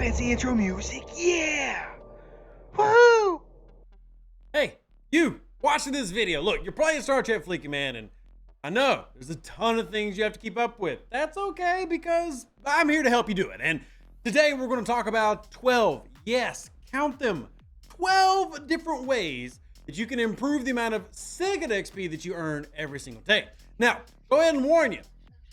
fancy intro music. Yeah! Woohoo! Hey, you watching this video. Look, you're playing Star Trek Fleeky Man, and I know there's a ton of things you have to keep up with. That's okay, because I'm here to help you do it. And today we're going to talk about 12, yes, count them, 12 different ways that you can improve the amount of Syndicate XP that you earn every single day. Now, go ahead and warn you,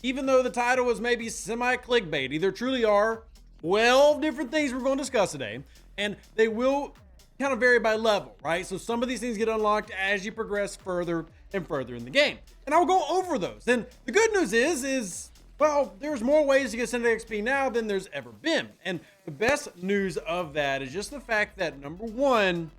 even though the title was maybe semi-clickbaity, there truly are 12 different things we're going to discuss today, and they will kind of vary by level, right? So some of these things get unlocked as you progress further and further in the game. And I'll go over those. And the good news is, well, there's more ways to get Syndicate XP now than there's ever been. And the best news of that is just the fact that, number one,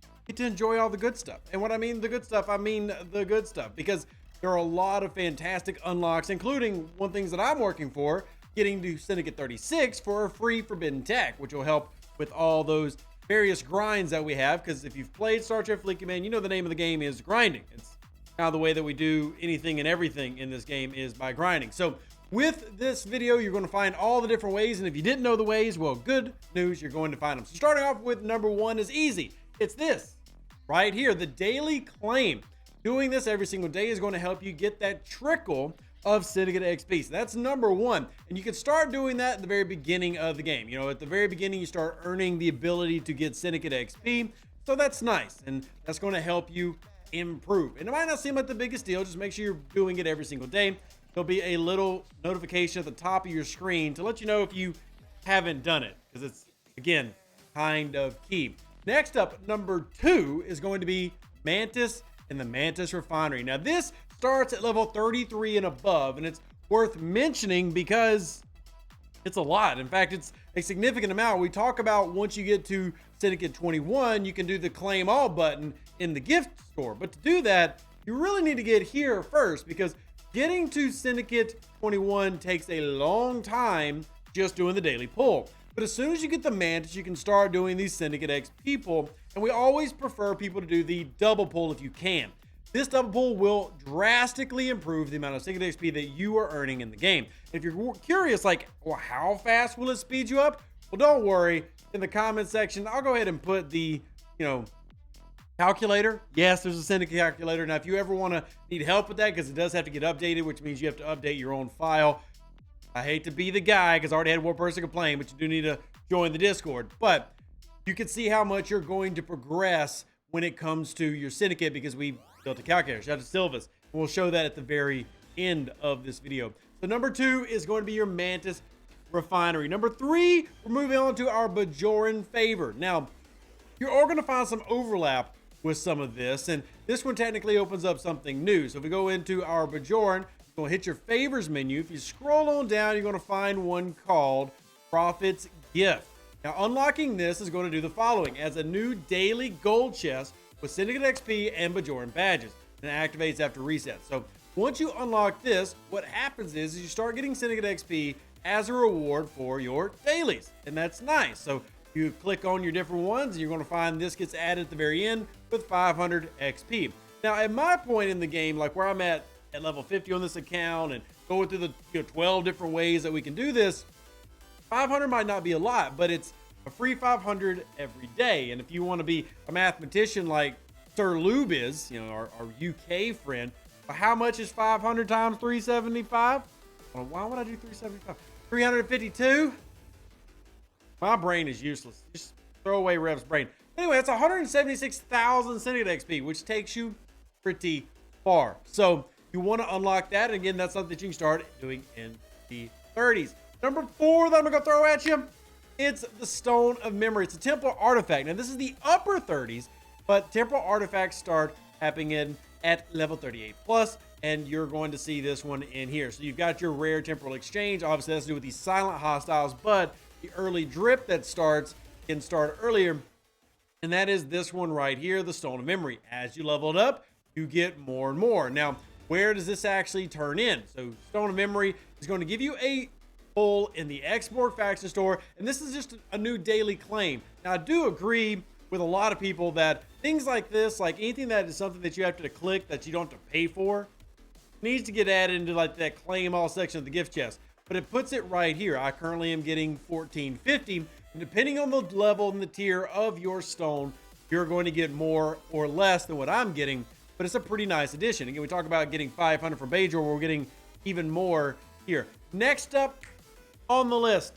you get to enjoy all the good stuff. And when I mean the good stuff, I mean the good stuff, because there are a lot of fantastic unlocks, including one things that I'm working for, getting to Syndicate 36 for a free forbidden tech, which will help with all those various grinds that we have. Because if you've played Star Trek Fleeky Man, you know the name of the game is grinding. It's kind of the way that we do anything and everything in this game is by grinding. So with this video, you're going to find all the different ways. And if you didn't know the ways, well, good news, you're going to find them. So starting off with number one is easy. It's this right here, the daily claim. Doing this every single day is going to help you get that trickle of Syndicate XP. So that's number one. And you can start doing that at the very beginning of the game. You know, at the very beginning, you start earning the ability to get Syndicate XP. So that's nice. And that's going to help you improve. And it might not seem like the biggest deal. Just make sure you're doing it every single day. There'll be a little notification at the top of your screen to let you know if you haven't done it, because it's, again, kind of key. Next up, number two is going to be Mantis and the Mantis Refinery. Now, this starts at level 33 and above, and it's worth mentioning because it's a lot. In fact, it's a significant amount. We talk about once you get to Syndicate 21, you can do the claim all button in the gift store. But to do that, you really need to get here first, because getting to Syndicate 21 takes a long time just doing the daily pull. But as soon as you get the Mantis, you can start doing these Syndicate XP pull. And we always prefer people to do the double pull if you can. This double pull will drastically improve the amount of Syndicate XP that you are earning in the game. If you're curious, like, well, how fast will it speed you up? Well, don't worry. In the comment section, I'll go ahead and put the, calculator. Yes, there's a Syndicate calculator. Now, if you ever want to need help with that, because it does have to get updated, which means you have to update your own file. I hate to be the guy, because I already had one person complain, but you do need to join the Discord. But you can see how much you're going to progress when it comes to your Syndicate, because we built a calculator. Shout out to Silvis. We'll show that at the very end of this video. So number two is going to be your Mantis Refinery. Number three, we're moving on to our Bajoran favor. Now, you're all going to find some overlap with some of this, and this one technically opens up something new. So if we go into our Bajoran, you're going to hit your favors menu. If you scroll on down, you're going to find one called Prophet's Gift. Now, unlocking this is going to do the following: as a new daily gold chest with Syndicate XP and Bajoran badges, and it activates after reset. So once you unlock this, what happens is you start getting Syndicate XP as a reward for your dailies, and that's nice. So you click on your different ones, and you're going to find this gets added at the very end with 500 XP. Now, at my point in the game, like where I'm at level 50 on this account, and going through the 12 different ways that we can do this, 500 might not be a lot, but it's a free 500 every day. And if you want to be a mathematician like Sir Lube is, our UK friend, well, how much is 500 times 375? Well, why would I do 375? 352? My brain is useless. Just throw away Rev's brain. Anyway, that's 176,000 Syndicate XP, which takes you pretty far. So you want to unlock that. And again, that's something that you can start doing in the 30s. Number four that I'm going to throw at you, it's the Stone of Memory. It's a temporal artifact. Now, this is the upper 30s, but temporal artifacts start happening at level 38 plus, and you're going to see this one in here. So you've got your rare temporal exchange. Obviously, that's to do with these silent hostiles, but the early drip that can start earlier, and that is this one right here, the Stone of Memory. As you level it up, you get more and more. Now, where does this actually turn in? So Stone of Memory is going to give you a pull in the export faction store, and this is just a new daily claim. Now, I do agree with a lot of people that things like this, like anything that is something that you have to click that you don't have to pay for, needs to get added into like that claim all section of the gift chest. But it puts it right here. I currently am getting 1450 And depending on the level and the tier of your stone, you're going to get more or less than what I'm getting, but it's a pretty nice addition. Again, we talk about getting 500 from Bajor, we're getting even more here. Next up on the list,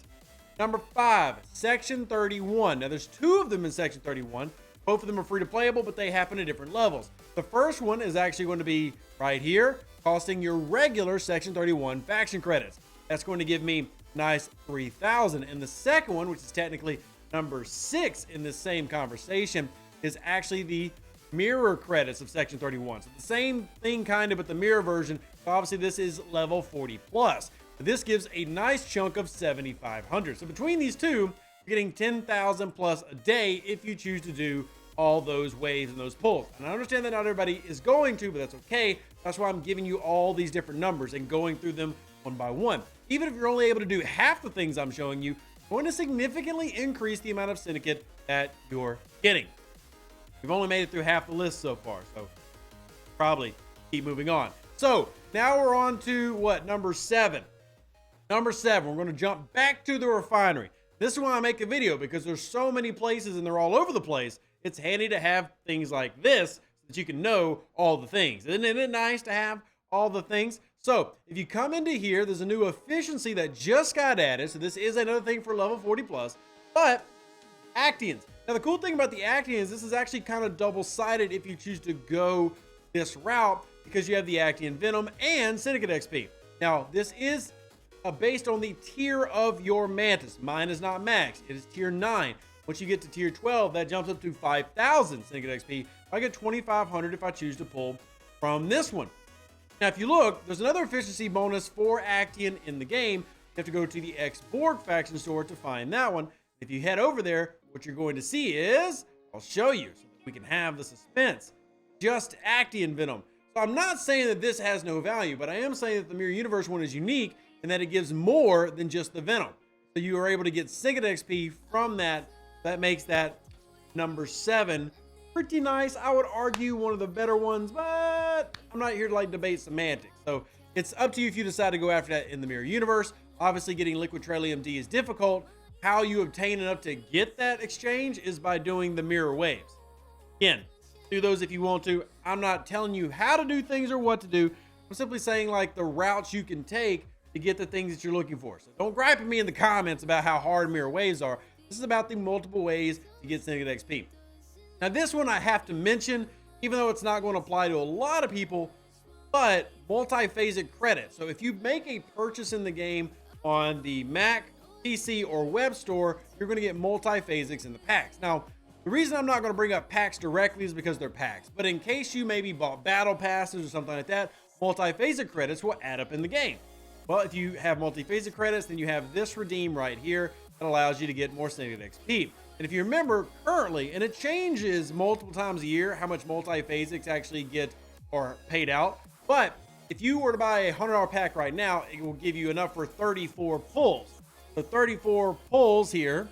number 5, Section 31. Now, there's 2 of them in Section 31. Both of them are free to playable, but they happen at different levels. The first one is actually going to be right here, costing your regular Section 31 faction credits. That's going to give me nice 3,000. And the second one, which is technically number 6 in this same conversation, is actually the mirror credits of Section 31. So the same thing kind of, but the mirror version. Obviously, this is level 40 plus. This gives a nice chunk of 7,500. So between these two, you're getting 10,000 plus a day if you choose to do all those waves and those pulls. And I understand that not everybody is going to, but that's okay. That's why I'm giving you all these different numbers and going through them one by one. Even if you're only able to do half the things I'm showing you, going to significantly increase the amount of Syndicate that you're getting. We've only made it through half the list so far, so probably keep moving on. So now we're on to what? Number 7. Number 7, we're going to jump back to the refinery. This is why I make a video, because there's so many places and they're all over the place. It's handy to have things like this so that you can know all the things. Isn't it nice to have all the things? So if you come into here, there's a new efficiency that just got added. So this is another thing for level 40 plus, but Actians. Now the cool thing about the Actians, this is actually kind of double-sided if you choose to go this route, because you have the Actian Venom and Syndicate XP. Now this is based on the tier of your Mantis. Mine is not max. It is tier 9. Once you get to tier 12, that jumps up to 5,000 Syndicate XP. I get 2,500 if I choose to pull from this one. Now, if you look, there's another efficiency bonus for Actian in the game. You have to go to the X-Borg faction store to find that one. If you head over there, what you're going to see is, I'll show you so that we can have the suspense. Just Actian Venom. So I'm not saying that this has no value, but I am saying that the Mirror Universe one is unique and that it gives more than just the Venom. So you are able to get Syndicate XP from that. That makes that number 7 pretty nice. I would argue one of the better ones, but I'm not here to like debate semantics. So it's up to you if you decide to go after that in the Mirror Universe. Obviously, getting Liquid Trillium D is difficult. How you obtain enough to get that exchange is by doing the mirror waves. Again, do those if you want to. I'm not telling you how to do things or what to do. I'm simply saying like the routes you can take to get the things that you're looking for. So don't gripe at me in the comments about how hard mirror waves are. This is about the multiple ways to get Syndicate XP. Now this one I have to mention, even though it's not going to apply to a lot of people, but Multiphasic Credit. So if you make a purchase in the game on the Mac, PC, or web store, you're going to get multiphasics in the packs. Now, the reason I'm not going to bring up packs directly is because they're packs. But in case you maybe bought battle passes or something like that, multiphasic credits will add up in the game. Well, if you have multiphasic credits, then you have this redeem right here that allows you to get more Syndicate XP. And if you remember currently, and it changes multiple times a year how much multiphasics actually get or paid out, but if you were to buy a $100 pack right now, it will give you enough for 34 pulls. So 34 pulls here,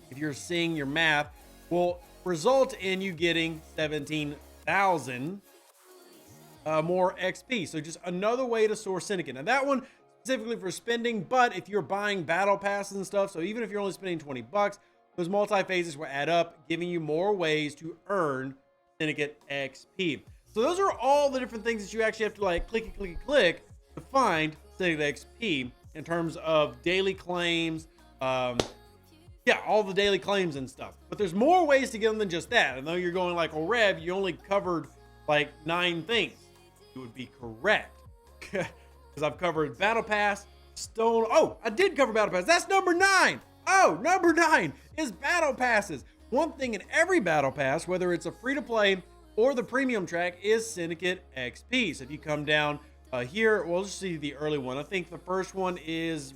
if you're seeing your math, will result in you getting 17,000 more XP. So just another way to source Syndicate. Now that one specifically for spending, but if you're buying battle passes and stuff, so even if you're only spending 20 bucks, those multi-phases will add up, giving you more ways to earn Syndicate XP. So those are all the different things that you actually have to like click to find Syndicate XP in terms of daily claims, yeah, all the daily claims and stuff. But there's more ways to get them than just that. I know you're going like, well, Rev, you only covered like 9 things. You would be correct. Because I've covered Battle Pass, Stone. Oh, I did cover Battle Pass. That's number 9. Oh, number 9 is Battle Passes. One thing in every Battle Pass, whether it's a free-to-play or the premium track, is Syndicate XP. So if you come down here, we'll just see the early one. I think the first one is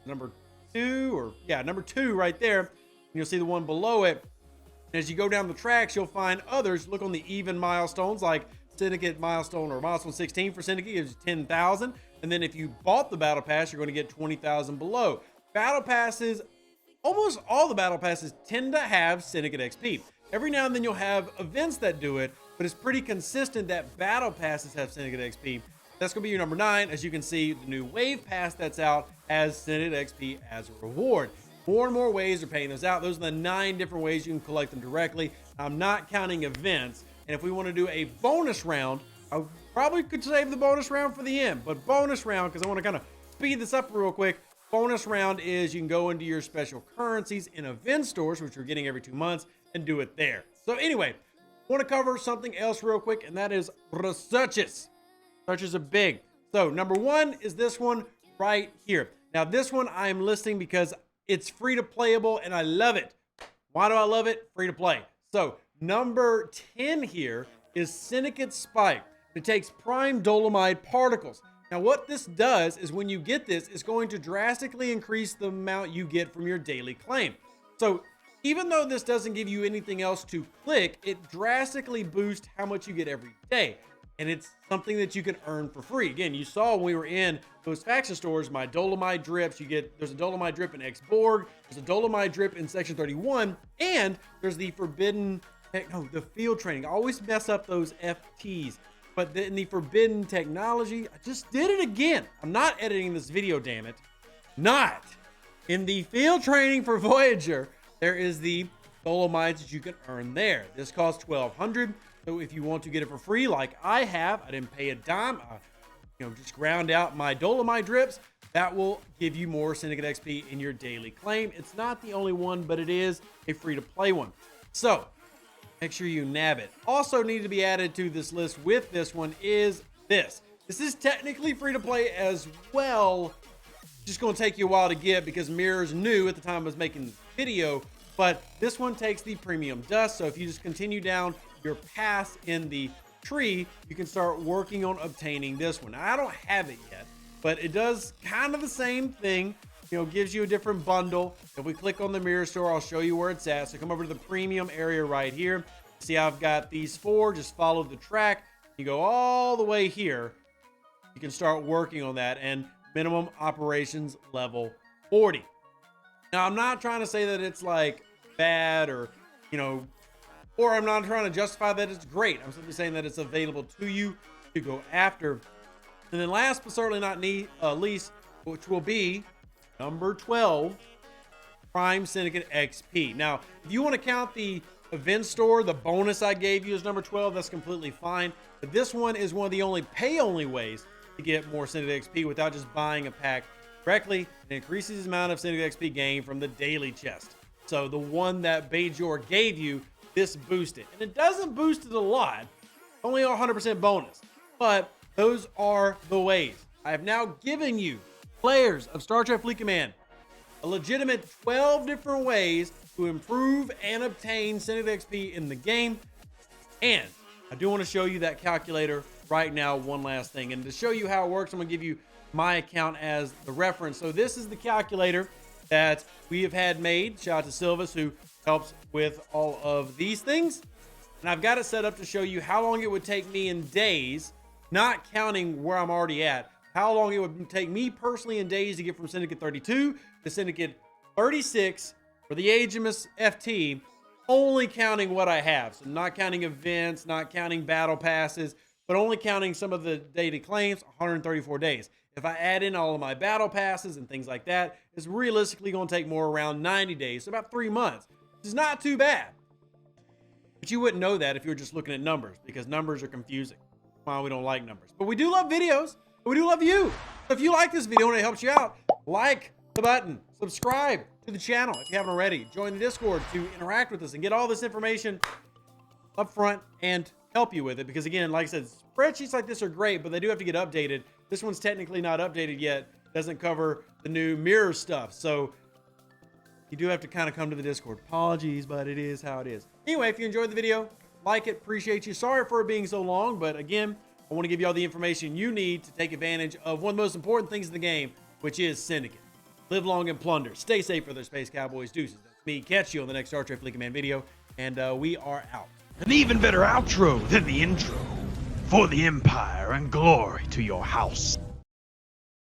number 2, or yeah, number 2 right there. And you'll see the one below it. And as you go down the tracks, you'll find others. Look on the even milestones, like Syndicate milestone or milestone 16 for Syndicate gives you 10,000. And then if you bought the battle pass, you're going to get 20,000 below. Battle passes, almost all the battle passes tend to have Syndicate XP. Every now and then you'll have events that do it, but it's pretty consistent that battle passes have Syndicate XP. That's going to be your number 9. As you can see, the new wave pass that's out has Syndicate XP as a reward. more and more ways of paying those out. Those are the 9 different ways you can collect them directly. I'm not counting events. And if we want to do a bonus round, I probably could save the bonus round for the end. But bonus round, because I want to kind of speed this up real quick. Bonus round is you can go into your special currencies in event stores, which we're getting every 2 months, and do it there. So anyway, I want to cover something else real quick, and that is researches. Searches are big. So number 1 is this one right here. Now this one I'm listing because it's free to playable and I love it. Why do I love it? Free to play. So number 10 here is Syndicate Spike. It takes prime dolomite particles. Now what this does is when you get this, it's going to drastically increase the amount you get from your daily claim. So even though this doesn't give you anything else to click, it drastically boosts how much you get every day. And it's something that you can earn for free. Again, you saw when we were in those faction stores, my dolomite drips, there's a dolomite drip in X-Borg, there's a dolomite drip in Section 31, and there's the the field training. I always mess up those FTs. But in the forbidden technology, I just did it again. I'm not editing this video, damn it. Not. In the field training for Voyager, there is the dolomites that you can earn there. This costs 1,200. So if you want to get it for free, like I have, I didn't pay a dime. Just ground out my dolomite drips. That will give you more Syndicate XP in your daily claim. It's not the only one, but it is a free-to-play one. So make sure you nab it. Also need to be added to this list with this one is this. This is technically free-to-play as well. Just going to take you a while to get because Mirror's new at the time I was making this video. But this one takes the premium dust. So if you just continue down your path in the tree, you can start working on obtaining this one. Now, I don't have it yet, but it does kind of the same thing. Gives you a different bundle. If we click on the mirror store, I'll show you where it's at. So come over to the premium area right here. See, I've got these 4. Just follow the track. You go all the way here. You can start working on that, and minimum operations level 40. Now, I'm not trying to say that it's like bad or I'm not trying to justify that it's great. I'm simply saying that it's available to you to go after. And then last but certainly not least, which will be number 12, Prime Syndicate XP. Now, if you want to count the event store, the bonus I gave you is number 12, that's completely fine. But this one is one of the only pay-only ways to get more Syndicate XP without just buying a pack directly. It increases the amount of Syndicate XP gained from the daily chest. So the one that Bajor gave you, this boosted. And it doesn't boost it a lot, only 100% bonus. But those are the ways. I have now given you, players of Star Trek Fleet Command, a legitimate 12 different ways to improve and obtain Syndicate XP in the game. And I do want to show you that calculator right now, one last thing. And to show you how it works, I'm going to give you my account as the reference. So this is the calculator that we have had made. Shout out to Silvis, who helps with all of these things. And I've got it set up to show you how long it would take me in days, not counting where I'm already at, how long it would take me personally in days to get from Syndicate 32 to Syndicate 36 for the Agimus FT, only counting what I have. So not counting events, not counting battle passes, but only counting some of the daily claims, 134 days. If I add in all of my battle passes and things like that, it's realistically going to take more around 90 days, so about 3 months. Which is not too bad. But you wouldn't know that if you were just looking at numbers, because numbers are confusing. That's why we don't like numbers. But we do love videos, and we do love you. So if you like this video and it helps you out, like the button, subscribe to the channel if you haven't already. Join the Discord to interact with us and get all this information up front and help you with it. Because again, like I said, spreadsheets like this are great, but they do have to get updated. This one's technically not updated yet. Doesn't cover the new mirror stuff. So you do have to kind of come to the Discord. Apologies, but it is how it is. Anyway, if you enjoyed the video, like it, appreciate you. Sorry for it being so long, but again, I want to give you all the information you need to take advantage of one of the most important things in the game, which is Syndicate. Live long and plunder. Stay safe for the Space Cowboys. Deuces. That's me. Catch you on the next Star Trek Fleet Command video, and we are out. An even better outro than the intro. For the Empire and glory to your house.